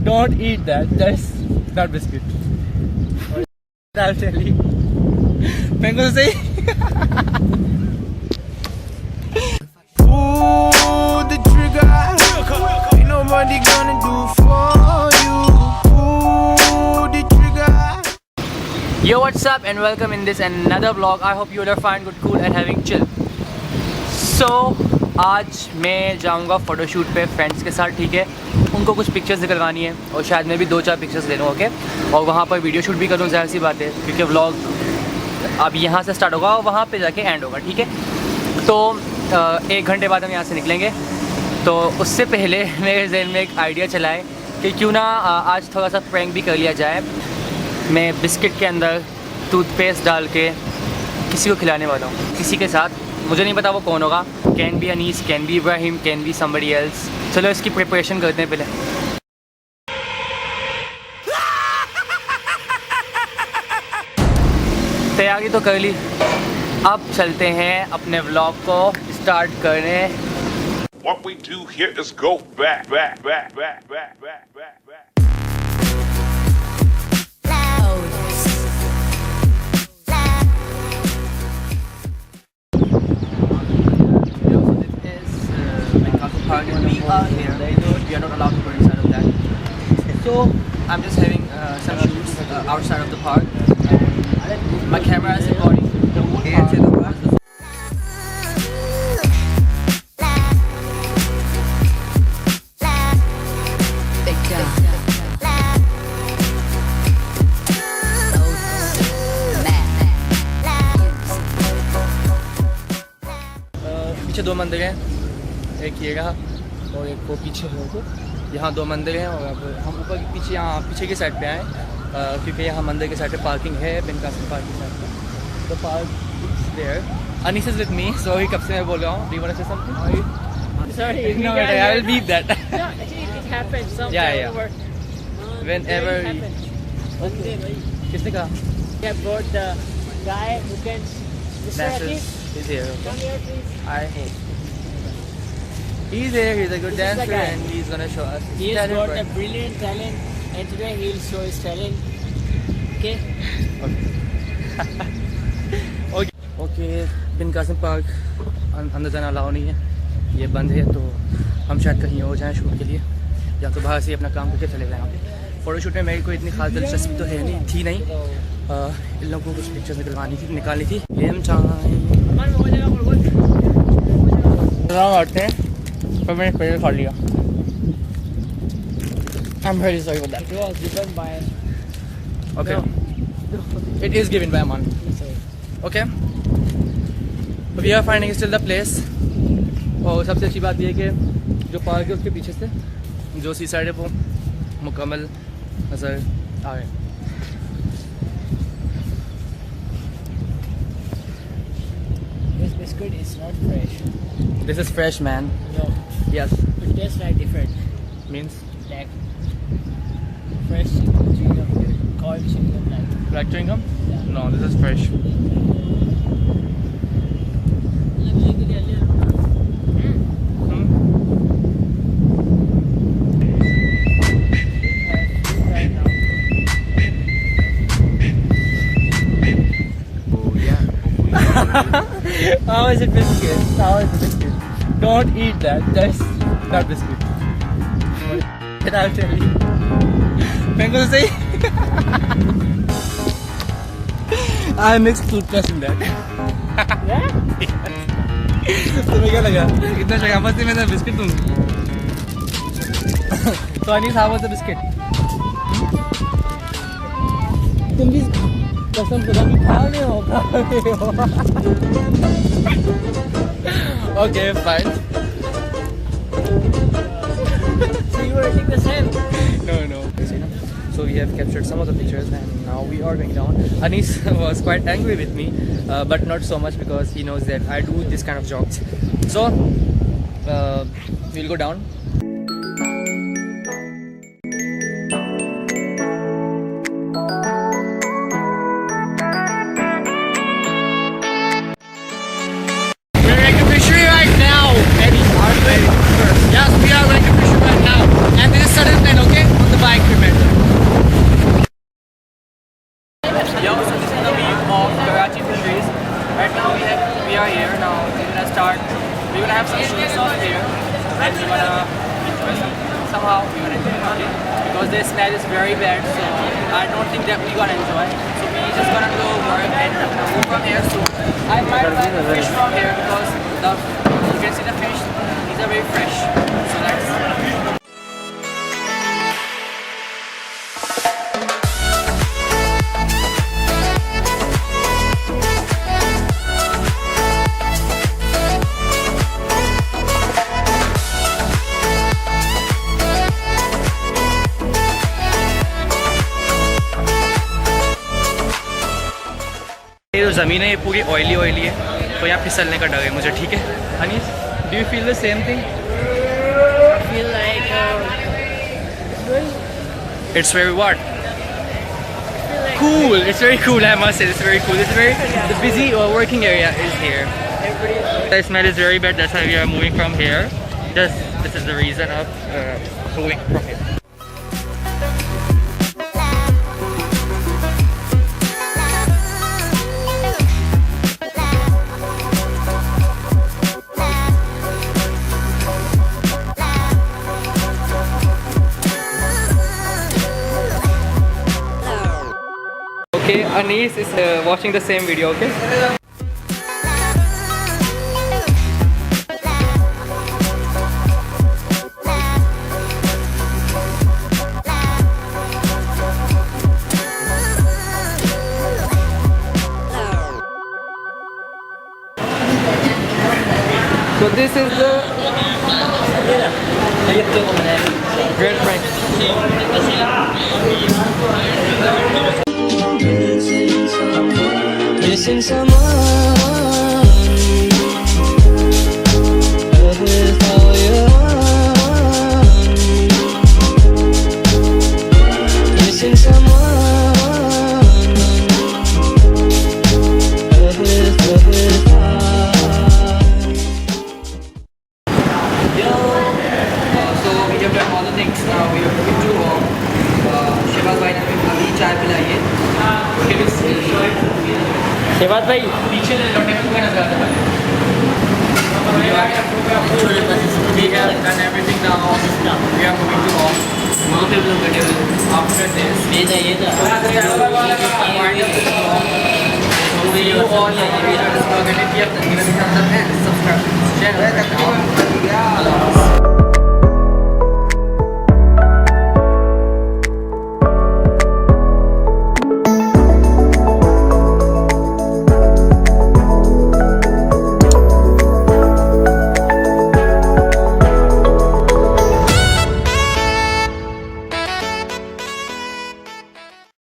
Don't eat that. That's not biscuit. I'll tell you. मैं को सही. Pull the trigger. Ain't nobody gonna do for you. Pull the trigger. Yo, what's up and welcome in this another vlog. I hope you all are fine, good, cool and having chill. So आज मैं जाऊंगा photoshoot पे friends के साथ, ठीक है. उनको कुछ पिक्चर्स निकलवानी है और शायद मैं भी 2-4 पिक्चर्स ले लूँ, ओके. और वहाँ पर वीडियो शूट भी करूँ, ज़ाहिर सी बात है, क्योंकि व्लॉग अब यहाँ से स्टार्ट होगा और वहाँ पे जाके एंड होगा, ठीक है. तो 1 घंटे बाद हम यहाँ से निकलेंगे. तो उससे पहले मेरे जहन में एक आइडिया चला है कि क्यों ना आज थोड़ा सा प्रैंक भी कर लिया जाए. मैं बिस्किट के अंदर टूथपेस्ट डाल के किसी को खिलाने वाला हूँ, किसी के साथ. मुझे नहीं पता वो कौन होगा. Can be Anees, can be Ibrahim, can be somebody else. चलो इसकी प्रिपरेशन करते हैं पहले. तैयारी तो कर ली, अब चलते हैं अपने व्लॉग को स्टार्ट करने. What we do here is go back. And we are here. We are not allowed to go inside of that. So I'm just having some shoots outside of the park. My camera is recording the whole park. पीछे 2 मंदिर हैं, एक ये रहा और एक वो पीछे है. तो यहाँ 2 मंदिर हैं और अब हम ऊपर पीछे यहाँ पीछे की साइड पे आए, क्योंकि यहाँ मंदिर के साइड पे पार्किंग है, बिन कासिम पार्क की साइड पे. तो park is there. Anees is with me, sorry कब से मैं बोल रहा हूँ. Do you want to say something? Sorry, No, I will beep that. No, actually, it happens sometimes. Yeah. Whenever. Okay. किसने कहा? I brought the guy who can. Mr. Dances Akif, is here. come here, please. He's here. He's a good This is the dancer guy. and he's gonna show us. He has talent, got a right? brilliant talent, and today he will show his talent. Okay. Okay. Bin Qasim park अंदर जाना allow नहीं है, ये बंद है. तो हम शायद कहीं और जाएं शूट के लिए, या तो बाहर से अपना काम करके चले जाएँ. फ़ोटोशूट में मेरी कोई इतनी खास दिलचस्पी तो है नहीं, थी नहीं. इन लोगों को कुछ पिक्चर्स निकालनी थी. गेम करते हैं पर मैंने पहले खा लिया. I'm very sorry for that. It was given by. Okay. No. It is given by a man. Sorry. Okay. We are finding still the place. और सबसे अच्छी बात यह है कि जो पार्क है उसके पीछे से जो सी साइड है वो मुकम्मल नज़र आ रहे. This biscuit is not fresh. This is fresh, man. No. Yes. It tastes like different. Means Like fresh chewing gum, cold chewing gum, like. chewing gum? Yeah. No, this is fresh. How is it biscuit? How is it biscuit? Don't eat that. That's not biscuit. And I'll tell you. मैं को सही. I mixed toothpaste in that. Yeah? तुम्हें क्या लगा? इतना शराफत से मैं तो बिस्किट दूँगी. तो Anees, how was the biscuit? तुम भी कसम खुदा की खा रहे हो. Okay, fine. So you were eating the same? No. So we have captured some of the pictures and now we are going down. Anis was quite angry with me, but not so much because he knows that I do this kind of jokes. So we'll go down. We're making fishery right now. Yes, we are making fishery right now. And this is Southern Plain, okay? On the because the smell is very bad, so I don't think that we're gonna enjoy. So we just gonna go work and move from here soon. I might buy the fish from here because you can see the fish, these are very fresh. So let's. ये जो ज़मीन है ये पूरी oily है, तो यहाँ फिसलने का डर है मुझे, ठीक है Anees? Do you feel the same thing? feel like It's very what? Cool. It's very cool. I must say, it's very cool. It's very the busy working area is here. The smell is very bad. That's why we are moving from here. This is the reason of moving from here. Okay, Anis is watching the same video, okay? So this is the Great French. Missing someone with all your missing someone with So we have done all the things. Now we are moving to home. Shivaz भाई ने हमें अभी चाय पिलाई है. शिवाज भाई पीछे लौटे हुए नजर आता है. We have done everything now. We are moving to home. After this, see you all. If you have this vlog and if you have given a thumbs up and subscribe to this channel right now.